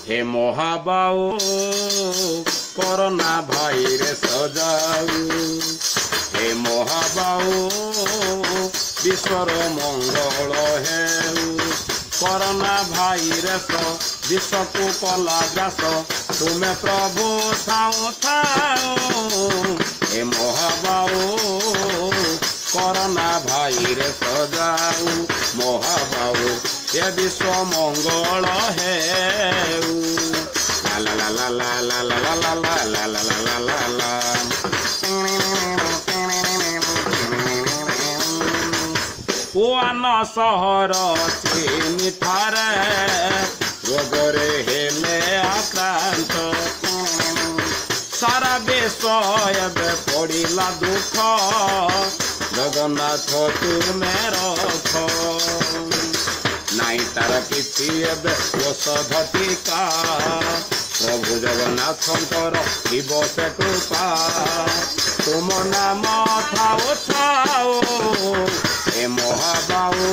हे महाबाऊ corona virus जाऊ हे महाबाऊ विश्वर मंगल हेउ corona virus विश्व को कला ग्रास तुम्हें प्रभु थाओ थाओ हे महाबाऊ कोरोना भाइरस जाऊ महाबाऊ ये विश्व मंगल हेउ ला ला ला ला ला ला ला ला ला ला ला ला ला ला पुआन सहर चिनी थारे रोगरे हेले आक्रांत सारा देश एबे पड़िला दुख जगन्नाथ तुमे रख नाई तार किसी एबे औषध टीका प्रभु जगन्नाथंकर शिव से कृपा तुम नाम थाओ थाओ हे महाबाऊ